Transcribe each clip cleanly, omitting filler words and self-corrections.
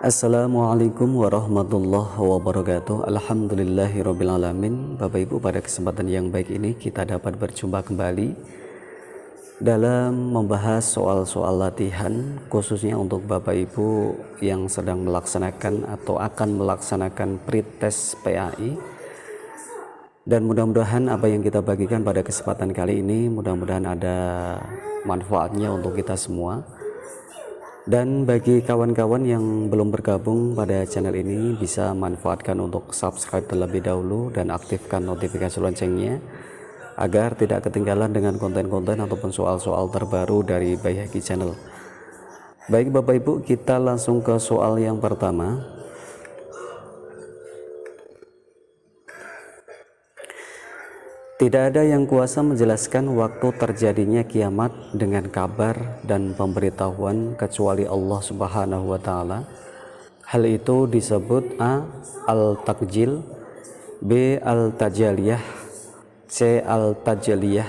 Assalamualaikum warahmatullahi wabarakatuh. Alhamdulillahirrabbilalamin. Bapak Ibu, pada kesempatan yang baik ini kita dapat berjumpa kembali dalam membahas soal-soal latihan, khususnya untuk Bapak Ibu yang sedang melaksanakan atau akan melaksanakan pretest PAI. Dan mudah-mudahan apa yang kita bagikan pada kesempatan kali ini mudah-mudahan ada manfaatnya untuk kita semua. Dan bagi kawan-kawan yang belum bergabung pada channel ini, bisa manfaatkan untuk subscribe terlebih dahulu dan aktifkan notifikasi loncengnya agar tidak ketinggalan dengan konten-konten ataupun soal-soal terbaru dari Baihaqi Channel. Baik Bapak Ibu, kita langsung ke soal yang pertama. Tidak ada yang kuasa menjelaskan waktu terjadinya kiamat dengan kabar dan pemberitahuan kecuali Allah Subhanahu wa Ta'ala. Hal itu disebut A. Al-Takjil, B. Al-Tajaliyah, C. Al-Tajaliyah,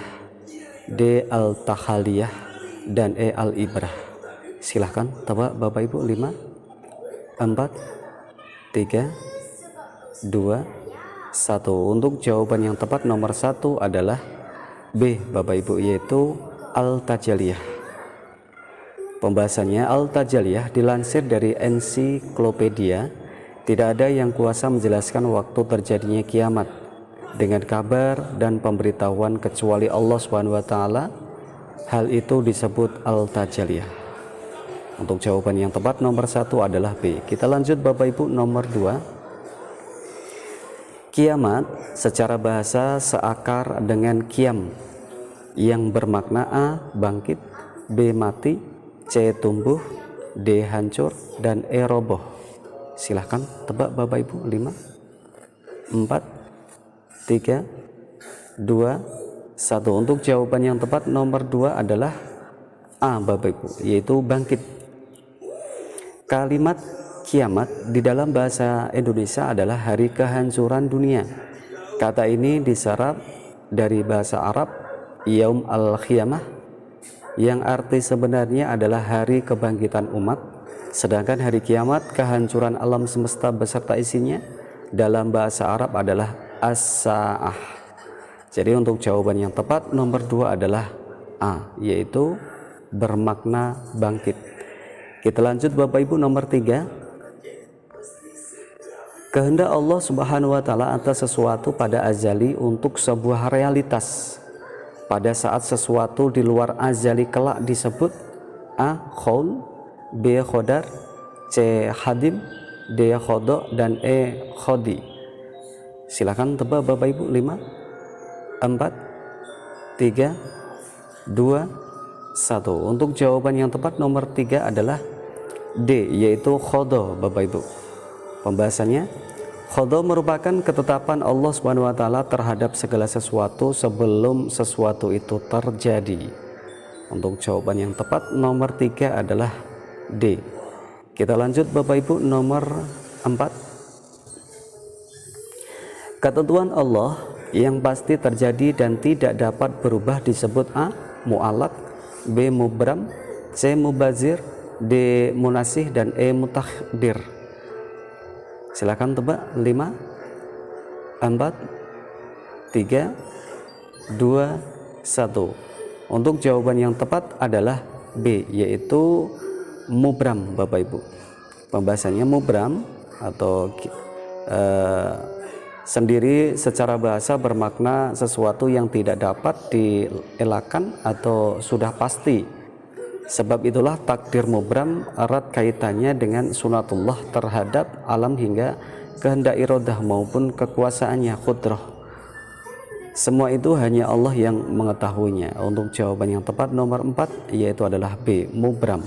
D. Al-Tahaliyah, dan E. Al-Ibrah. Silahkan tebak Bapak Ibu. 5, 4, 3, 2, 1. Untuk jawaban yang tepat nomor 1 adalah B Bapak Ibu, yaitu Al-Tajaliyah. Pembahasannya, Al-Tajaliyah dilansir dari ensiklopedia, tidak ada yang kuasa menjelaskan waktu terjadinya kiamat dengan kabar dan pemberitahuan kecuali Allah Subhanahu wa Ta'ala. Hal itu disebut Al-Tajaliyah. Untuk jawaban yang tepat nomor 1 adalah B. Kita lanjut Bapak Ibu, nomor 2. Kiamat secara bahasa seakar dengan kiam yang bermakna A. bangkit, B. mati, C. tumbuh, D. hancur, dan E. roboh. Silahkan tebak Bapak Ibu. 5, 4, 3, 2, 1. Untuk jawaban yang tepat nomor 2 adalah A Bapak Ibu, yaitu bangkit. Kalimat kiamat di dalam bahasa Indonesia adalah hari kehancuran dunia. Kata ini diserap dari bahasa Arab Yaum al-Qiyamah, yang arti sebenarnya adalah hari kebangkitan umat. Sedangkan hari kiamat, kehancuran alam semesta beserta isinya, dalam bahasa Arab adalah as-sa'ah. Jadi untuk jawaban yang tepat nomor 2 adalah A, yaitu bermakna bangkit. Kita lanjut Bapak Ibu, nomor 3. Kehendak Allah Subhanahu wa Ta'ala atas sesuatu pada azali untuk sebuah realitas. Pada saat sesuatu di luar azali kelak disebut A. Qaul, B. Qadar, C. Hadim, D. Qada, dan E. Qadi. Silakan tebak Bapak Ibu. 5, 4, 3, 2, 1. Untuk jawaban yang tepat nomor 3 adalah D, yaitu Qada Bapak Ibu. Pembahasannya, qada merupakan ketetapan Allah Subhanahu wa Ta'ala terhadap segala sesuatu sebelum sesuatu itu terjadi. Untuk jawaban yang tepat nomor 3 adalah D. Kita lanjut Bapak Ibu, nomor 4. Ketentuan Allah yang pasti terjadi dan tidak dapat berubah disebut A. mu'allaq, B. mubram, C. mubazir, D. munasih, dan E. mutakdir. Silakan tebak. 5, 4, 3, 2, 1. Untuk jawaban yang tepat adalah B, yaitu mubram Bapak Ibu. Pembahasannya mubram atau sendiri secara bahasa bermakna sesuatu yang tidak dapat dielakkan atau sudah pasti. Sebab itulah takdir mubram erat kaitannya dengan sunatullah terhadap alam hingga kehendak iradah maupun kekuasaannya qudrah. Semua itu hanya Allah yang mengetahuinya. Untuk jawaban yang tepat nomor 4 yaitu adalah B, mubram.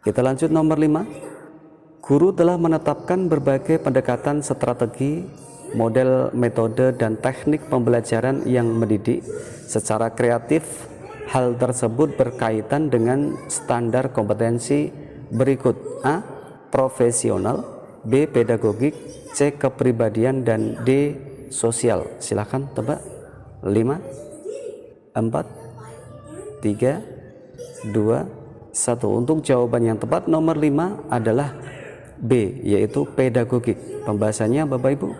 Kita lanjut nomor 5. Guru telah menetapkan berbagai pendekatan strategi, model, metode, dan teknik pembelajaran yang mendidik secara kreatif. Hal tersebut berkaitan dengan standar kompetensi berikut: A. profesional, B. pedagogik, C. kepribadian, dan D. sosial. Silahkan tebak. 5, 4, 3, 2, Untuk jawaban yang tepat nomor 5 adalah B, yaitu pedagogik. Pembahasannya Bapak Ibu,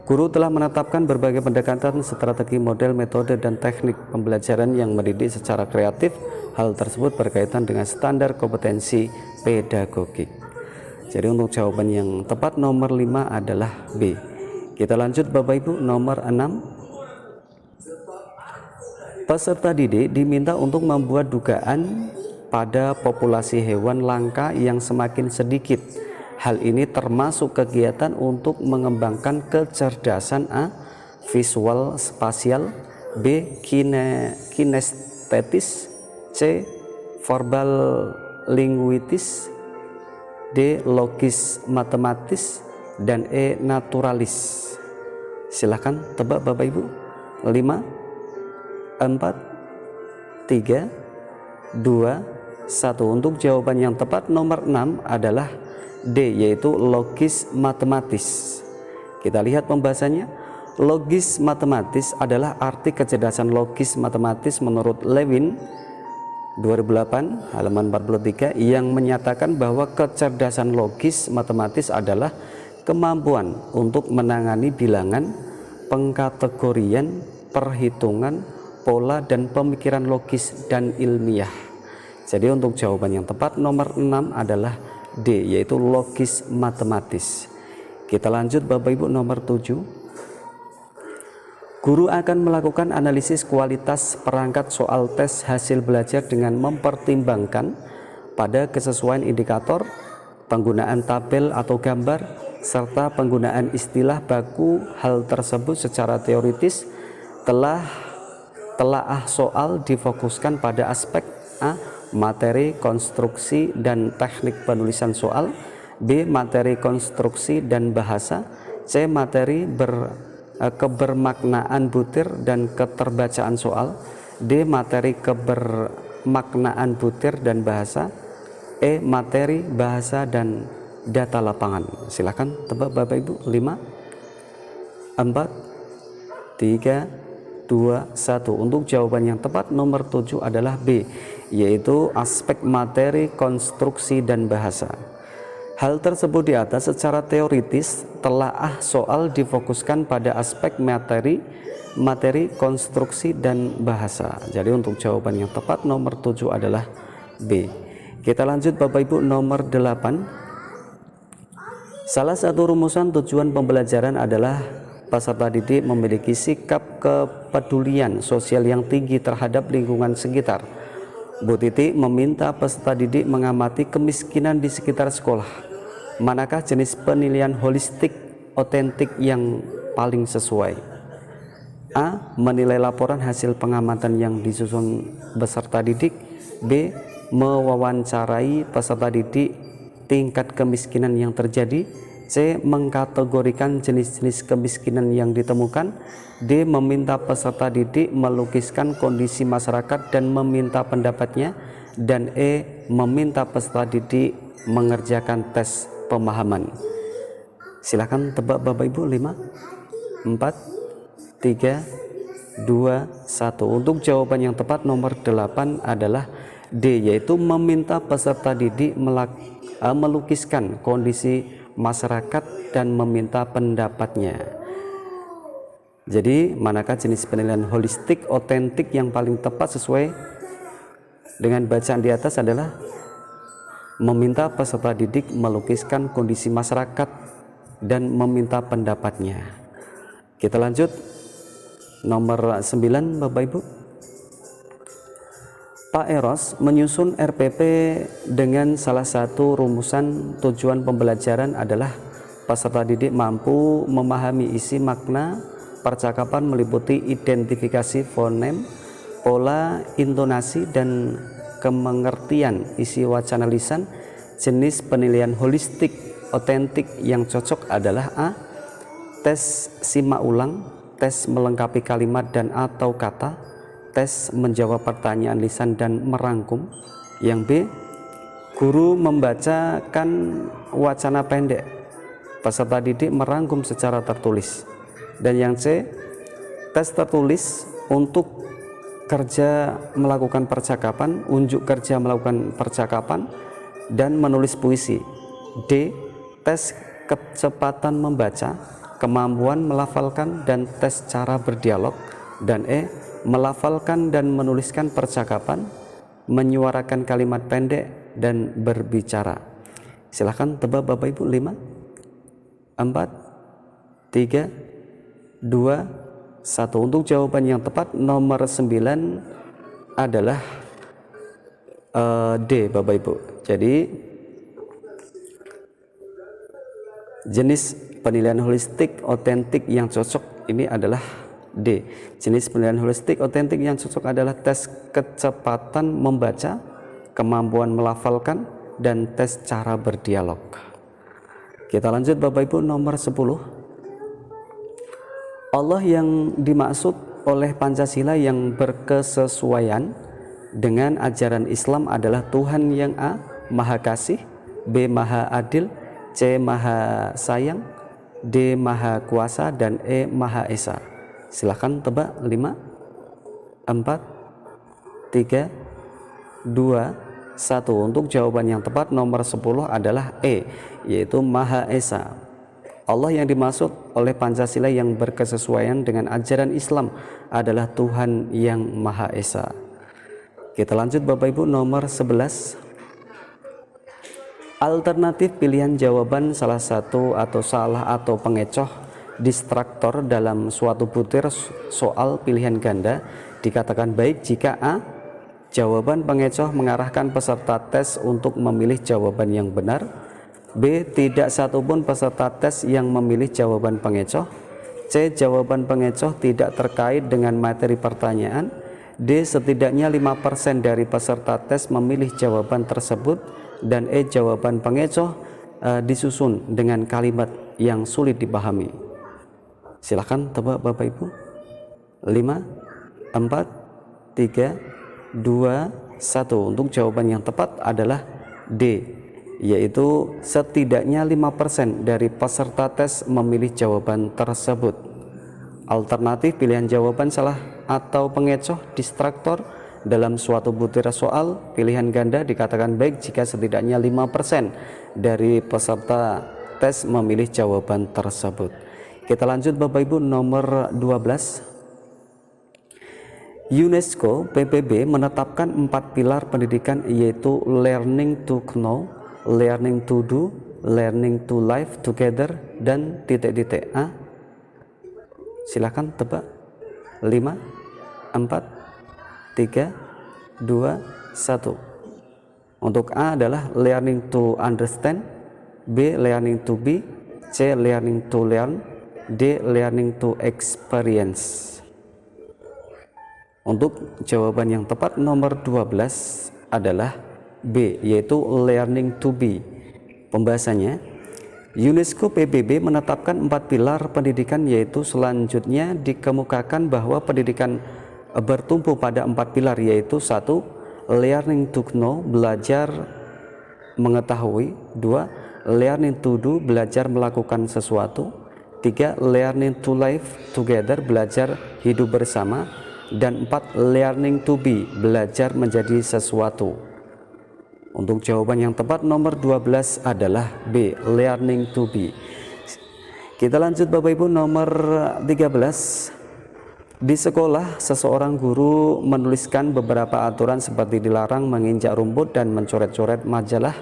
guru telah menetapkan berbagai pendekatan, strategi, model, metode, dan teknik pembelajaran yang mendidik secara kreatif. Hal tersebut berkaitan dengan standar kompetensi pedagogik. Jadi untuk jawaban yang tepat nomor 5 adalah B. Kita lanjut Bapak Ibu, nomor 6. Peserta didik diminta untuk membuat dugaan pada populasi hewan langka yang semakin sedikit. Hal ini termasuk kegiatan untuk mengembangkan kecerdasan A. Visual spasial, B. Kinestetis, C. Verbal linguistis, D. Logis matematis, dan E. Naturalis. Silahkan tebak Bapak Ibu. 5, 4, 3, 2, 1. Untuk jawaban yang tepat nomor 6 adalah D, yaitu logis matematis. Kita lihat pembahasannya. Logis matematis adalah arti kecerdasan logis matematis menurut Lewin 2008 halaman 43 yang menyatakan bahwa kecerdasan logis matematis adalah kemampuan untuk menangani bilangan, pengkategorian, perhitungan, pola, dan pemikiran logis dan ilmiah. Jadi untuk jawaban yang tepat nomor 6 adalah D, yaitu logis matematis. Kita lanjut Bapak Ibu, nomor 7. Guru akan melakukan analisis kualitas perangkat soal tes hasil belajar dengan mempertimbangkan pada kesesuaian indikator, penggunaan tabel atau gambar, serta penggunaan istilah baku. Hal tersebut secara teoritis telaah soal difokuskan pada aspek A. Materi, konstruksi, dan teknik penulisan soal, B. Materi, konstruksi, dan bahasa, C. Materi kebermaknaan butir dan keterbacaan soal, D. Materi kebermaknaan butir dan bahasa, E. Materi, bahasa, dan data lapangan. Silakan tebak Bapak Ibu. 5, 4, 3, 2, 1. Untuk jawaban yang tepat nomor 7 adalah B, yaitu aspek materi, konstruksi, dan bahasa. Hal tersebut di atas secara teoritis telaah soal difokuskan pada aspek materi, konstruksi, dan bahasa. Jadi untuk jawaban yang tepat nomor 7 adalah B. Kita lanjut Bapak Ibu, nomor 8. Salah satu rumusan tujuan pembelajaran adalah peserta didik memiliki sikap kepedulian sosial yang tinggi terhadap lingkungan sekitar. Bu Titi meminta peserta didik mengamati kemiskinan di sekitar sekolah. Manakah jenis penilaian holistik otentik yang paling sesuai? A. Menilai laporan hasil pengamatan yang disusun peserta didik. B. Mewawancarai peserta didik tingkat kemiskinan yang terjadi. C. Mengkategorikan jenis-jenis kemiskinan yang ditemukan. D. Meminta peserta didik melukiskan kondisi masyarakat dan meminta pendapatnya. Dan E. Meminta peserta didik mengerjakan tes pemahaman. Silakan tebak Bapak Ibu. 5, 4, 3, 2, 1. Untuk jawaban yang tepat nomor 8 adalah D, yaitu meminta peserta didik melukiskan kondisi masyarakat dan meminta pendapatnya. Jadi manakah jenis penilaian holistik otentik yang paling tepat sesuai dengan bacaan di atas adalah meminta peserta didik melukiskan kondisi masyarakat dan meminta pendapatnya. Kita lanjut nomor 9 Bapak Ibu. Pak Eros menyusun RPP dengan salah satu rumusan tujuan pembelajaran adalah peserta didik mampu memahami isi makna percakapan meliputi identifikasi fonem, pola intonasi, dan kemengertian isi wacana lisan. Jenis penilaian holistik otentik yang cocok adalah A. Tes simak ulang, tes melengkapi kalimat dan atau kata, tes menjawab pertanyaan lisan dan merangkum. Yang B. Guru membacakan wacana pendek, peserta didik merangkum secara tertulis. Dan yang C. Tes tertulis untuk kerja melakukan percakapan, unjuk kerja melakukan percakapan, dan menulis puisi. D. Tes kecepatan membaca, kemampuan melafalkan, dan tes cara berdialog. Dan E. Melafalkan dan menuliskan percakapan, menyuarakan kalimat pendek, dan berbicara. Silahkan tebak Bapak Ibu. 5, 4, 3, 2, 1. Untuk jawaban yang tepat nomor 9 adalah D Bapak Ibu. Jadi jenis penilaian holistik otentik yang cocok ini adalah D. Jenis penilaian holistik otentik yang cocok adalah tes kecepatan membaca, kemampuan melafalkan, dan tes cara berdialog. Kita lanjut Bapak Ibu, nomor 10. Allah yang dimaksud oleh Pancasila yang berkesesuaian dengan ajaran Islam adalah Tuhan yang A. Maha Kasih, B. Maha Adil, C. Maha Sayang, D. Maha Kuasa, dan E. Maha Esa. Silahkan tebak. 5, 4, 3, 2, 1. Untuk jawaban yang tepat nomor 10 adalah E, yaitu Maha Esa. Allah yang dimaksud oleh Pancasila yang berkesesuaian dengan ajaran Islam adalah Tuhan yang Maha Esa. Kita lanjut Bapak Ibu, nomor 11. Alternatif pilihan jawaban salah satu atau salah atau pengecoh distraktor dalam suatu butir soal pilihan ganda dikatakan baik jika A. Jawaban pengecoh mengarahkan peserta tes untuk memilih jawaban yang benar, B. Tidak satupun peserta tes yang memilih jawaban pengecoh, C. Jawaban pengecoh tidak terkait dengan materi pertanyaan, D. Setidaknya 5% dari peserta tes memilih jawaban tersebut, dan E. Jawaban pengecoh disusun dengan kalimat yang sulit dipahami. Silahkan tebak Bapak Ibu. 5, 4, 3, 2, 1. Untuk jawaban yang tepat adalah D, yaitu setidaknya 5% dari peserta tes memilih jawaban tersebut. Alternatif pilihan jawaban salah atau pengecoh distraktor dalam suatu butir soal pilihan ganda dikatakan baik jika setidaknya 5% dari peserta tes memilih jawaban tersebut. Kita lanjut Bapak Ibu, nomor 12. UNESCO PBB menetapkan 4 pilar pendidikan, yaitu learning to know, learning to do, learning to live together, dan titik-titik. A. Silakan tebak. 5, 4, 3, 2, 1. Untuk A adalah learning to understand, B. learning to be, C. learning to learn, D. learning to experience. Untuk jawaban yang tepat nomor 12 adalah B, yaitu learning to be. Pembahasannya, UNESCO PBB menetapkan 4 pilar pendidikan, yaitu selanjutnya dikemukakan bahwa pendidikan bertumpu pada 4 pilar, yaitu 1. Learning to know, belajar mengetahui. 2. Learning to do, belajar melakukan sesuatu. 3. Learning to live together, belajar hidup bersama. Dan 4. Learning to be, belajar menjadi sesuatu. Untuk jawaban yang tepat nomor 12 adalah B, learning to be. Kita lanjut Bapak Ibu, nomor 13. Di sekolah, seseorang guru menuliskan beberapa aturan seperti dilarang menginjak rumput dan mencoret-coret majalah.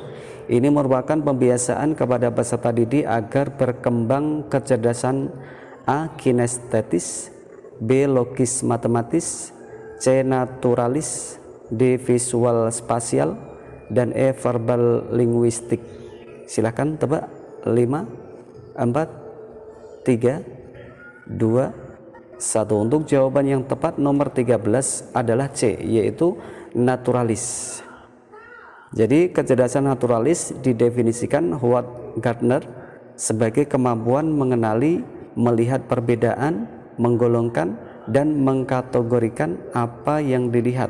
Ini merupakan pembiasaan kepada peserta didik agar berkembang kecerdasan A. kinestetis, B. logis matematis, C. naturalis, D. visual spasial, dan E. verbal linguistik. Silahkan tebak. 5, 4, 3, 2, 1. Untuk jawaban yang tepat nomor 13 adalah C, yaitu naturalis. Jadi kecerdasan naturalis didefinisikan Howard Gardner sebagai kemampuan mengenali, melihat perbedaan, menggolongkan, dan mengkategorikan apa yang dilihat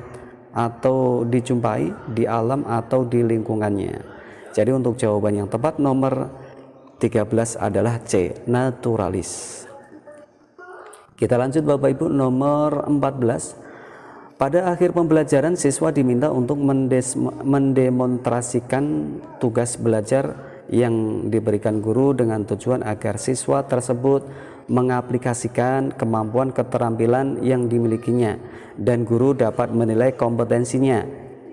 atau dijumpai di alam atau di lingkungannya. Jadi untuk jawaban yang tepat nomor 13 adalah C, naturalis. Kita lanjut Bapak Ibu, nomor 14. Pada akhir pembelajaran, siswa diminta untuk mendemonstrasikan tugas belajar yang diberikan guru dengan tujuan agar siswa tersebut mengaplikasikan kemampuan keterampilan yang dimilikinya dan guru dapat menilai kompetensinya.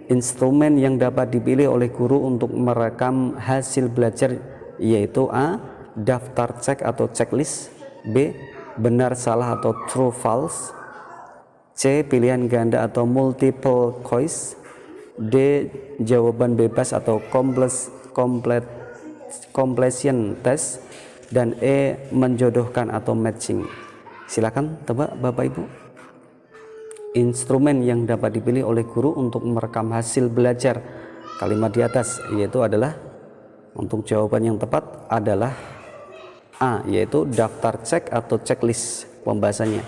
Instrumen yang dapat dipilih oleh guru untuk merekam hasil belajar yaitu A. Daftar cek atau checklist, B. Benar salah atau true false, C. Pilihan ganda atau multiple choice, D. Jawaban bebas atau completion test, dan E. Menjodohkan atau matching. Silakan tebak Bapak Ibu. Instrumen yang dapat dipilih oleh guru untuk merekam hasil belajar kalimat di atas yaitu adalah, untuk jawaban yang tepat adalah A, yaitu daftar cek atau checklist pembahasannya.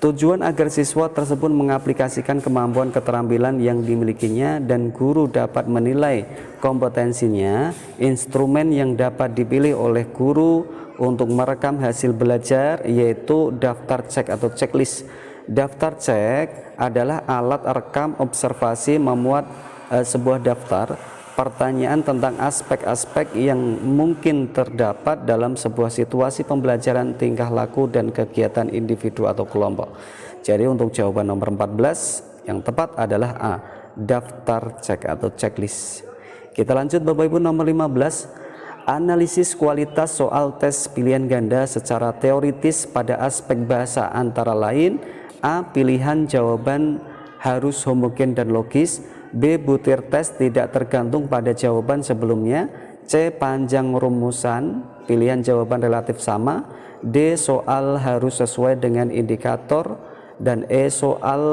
Tujuan agar siswa tersebut mengaplikasikan kemampuan keterampilan yang dimilikinya dan guru dapat menilai kompetensinya. Instrumen yang dapat dipilih oleh guru untuk merekam hasil belajar yaitu daftar cek atau checklist. Daftar cek adalah alat rekam observasi memuat sebuah daftar pertanyaan tentang aspek-aspek yang mungkin terdapat dalam sebuah situasi pembelajaran, tingkah laku, dan kegiatan individu atau kelompok. Jadi untuk jawaban nomor 14 yang tepat adalah A, daftar cek atau checklist. Kita lanjut Bapak Ibu, nomor 15, analisis kualitas soal tes pilihan ganda secara teoritis pada aspek bahasa antara lain A. Pilihan jawaban harus homogen dan logis, B. Butir tes tidak tergantung pada jawaban sebelumnya, C. Panjang rumusan, pilihan jawaban relatif sama, D. Soal harus sesuai dengan indikator, dan E. Soal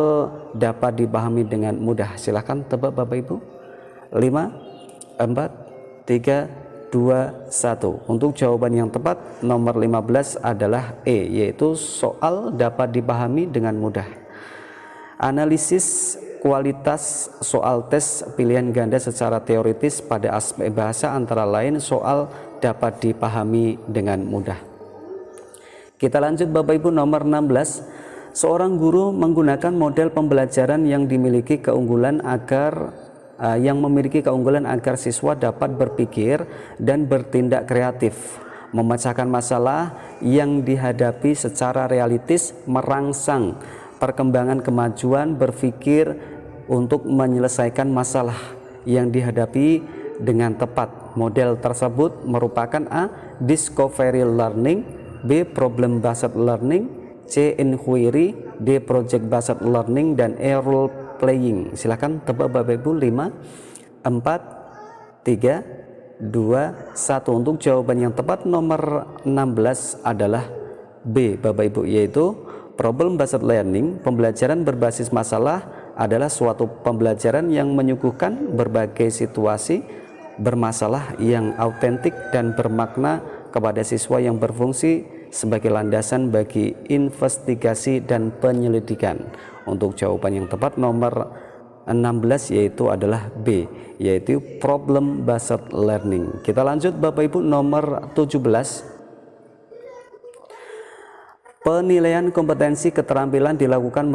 dapat dipahami dengan mudah. Silahkan tebak Bapak Ibu. 5, 4, 3, 2, 1. Untuk jawaban yang tepat nomor 15 adalah E, yaitu soal dapat dipahami dengan mudah. Analisis kualitas soal tes pilihan ganda secara teoritis pada aspek bahasa antara lain soal dapat dipahami dengan mudah. Kita lanjut Bapak Ibu, nomor 16. Seorang guru menggunakan model pembelajaran yang memiliki keunggulan agar siswa dapat berpikir dan bertindak kreatif, memecahkan masalah yang dihadapi secara realistis, merangsang perkembangan kemajuan berpikir untuk menyelesaikan masalah yang dihadapi dengan tepat. Model tersebut merupakan A. Discovery learning, B. Problem based learning, C. Inquiry, D. Project based learning, dan E. Role playing. Silakan tebak Bapak Ibu. 5, 4, 3, 2, 1. Untuk jawaban yang tepat nomor 16 adalah B Bapak Ibu, yaitu problem based learning. Pembelajaran berbasis masalah adalah suatu pembelajaran yang menyuguhkan berbagai situasi bermasalah yang autentik dan bermakna kepada siswa, yang berfungsi sebagai landasan bagi investigasi dan penyelidikan. Untuk jawaban yang tepat nomor 16 yaitu adalah B, yaitu problem based learning. Kita lanjut Bapak Ibu, nomor 17. Penilaian kompetensi keterampilan dilakukan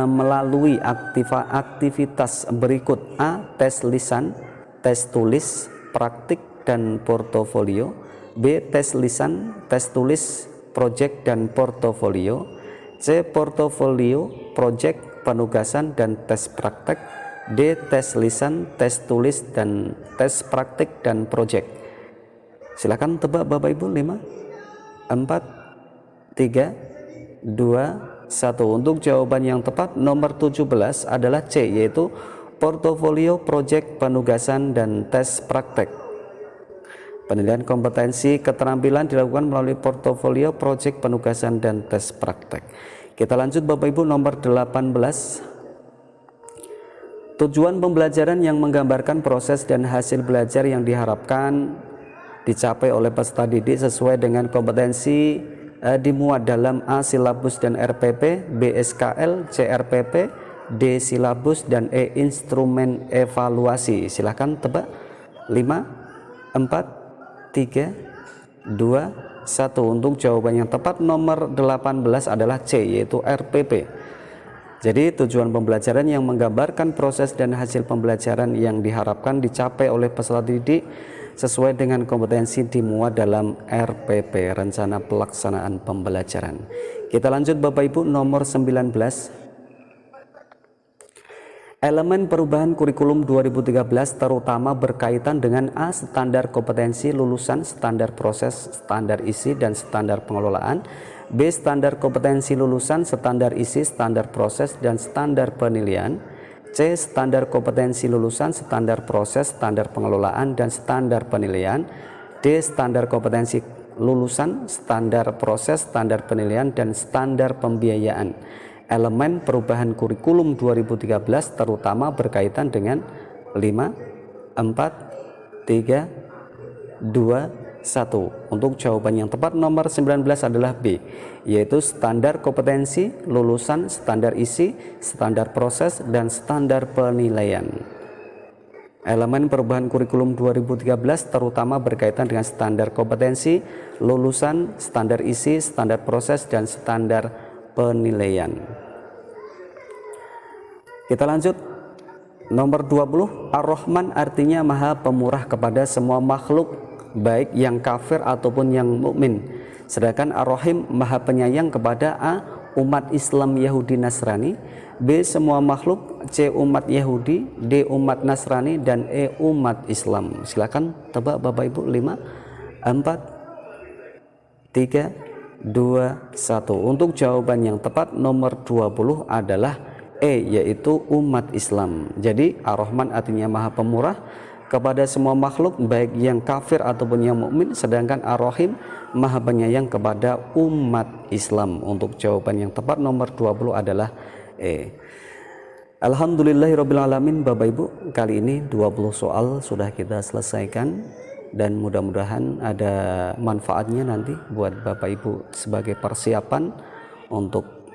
melalui aktivitas berikut. A. Tes lisan, tes tulis, praktik, dan portofolio. B. Tes lisan, tes tulis, proyek, dan portofolio. C. Portofolio, proyek, penugasan, dan tes praktek. D. Tes lisan, tes tulis, dan tes praktik, dan proyek. Silakan tebak Bapak Ibu. 5, 4, 3, 2, 1. Untuk jawaban yang tepat nomor 17 adalah C, yaitu portofolio, proyek, penugasan, dan tes praktek. Penilaian kompetensi keterampilan dilakukan melalui portofolio, proyek, penugasan, dan tes praktek. Kita lanjut Bapak Ibu, nomor 18. Tujuan pembelajaran yang menggambarkan proses dan hasil belajar yang diharapkan dicapai oleh peserta didik sesuai dengan kompetensi dimuat dalam A. Silabus dan RPP, B. SKL, C. RPP, D. Silabus, dan E. Instrumen evaluasi. Silahkan tebak. 5, 4, 3, 2, 1. Untuk jawaban yang tepat nomor 18 adalah C, yaitu RPP. Jadi tujuan pembelajaran yang menggambarkan proses dan hasil pembelajaran yang diharapkan dicapai oleh peserta didik sesuai dengan kompetensi dimuat dalam RPP, Rencana Pelaksanaan Pembelajaran. Kita lanjut Bapak Ibu, nomor 19. Elemen perubahan kurikulum 2013 terutama berkaitan dengan A. Standar kompetensi lulusan, standar proses, standar isi, dan standar pengelolaan. B. Standar kompetensi lulusan, standar isi, standar proses, dan standar penilaian. C. Standar kompetensi lulusan, standar proses, standar pengelolaan, dan standar penilaian. D. Standar kompetensi lulusan, standar proses, standar penilaian, dan standar pembiayaan. Elemen perubahan kurikulum 2013 terutama berkaitan dengan 5, 4, 3, 2, 1. Untuk jawaban yang tepat nomor 19 adalah B, yaitu standar kompetensi lulusan, standar isi, standar proses, dan standar penilaian. Elemen perubahan kurikulum 2013 terutama berkaitan dengan standar kompetensi lulusan, standar isi, standar proses, dan standar penilaian. Kita lanjut. Nomor 20, Ar-Rahman artinya Maha Pemurah kepada semua makhluk, baik yang kafir ataupun yang mukmin. Sedangkan Ar-Rahim Maha Penyayang kepada A. umat Islam, Yahudi, Nasrani, B. semua makhluk, C. umat Yahudi, D. umat Nasrani, dan E. umat Islam. Silakan tebak Bapak Ibu. 5, 4, 3, 2, 1. Untuk jawaban yang tepat nomor 20 adalah E, yaitu umat Islam. Jadi Ar-Rahman artinya Maha Pemurah kepada semua makhluk, baik yang kafir ataupun yang mukmin. Sedangkan Ar-Rahim Maha Penyayang kepada umat Islam. Untuk jawaban yang tepat nomor 20 adalah E. Alhamdulillahirrabbilalamin. Bapak Ibu, kali ini 20 soal sudah kita selesaikan, dan mudah-mudahan ada manfaatnya nanti buat Bapak Ibu sebagai persiapan untuk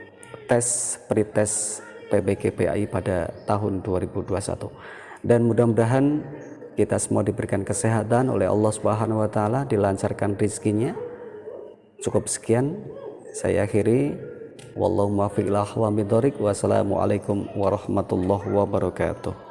tes pretest PBGPAI pada tahun 2021. Dan mudah-mudahan kita semua diberikan kesehatan oleh Allah Subhanahu wa taala, dilancarkan rezekinya. Cukup sekian saya akhiri. Wallahu muwaffiq ila aqwamit thoriq. Wassalamualaikum warahmatullahi wabarakatuh.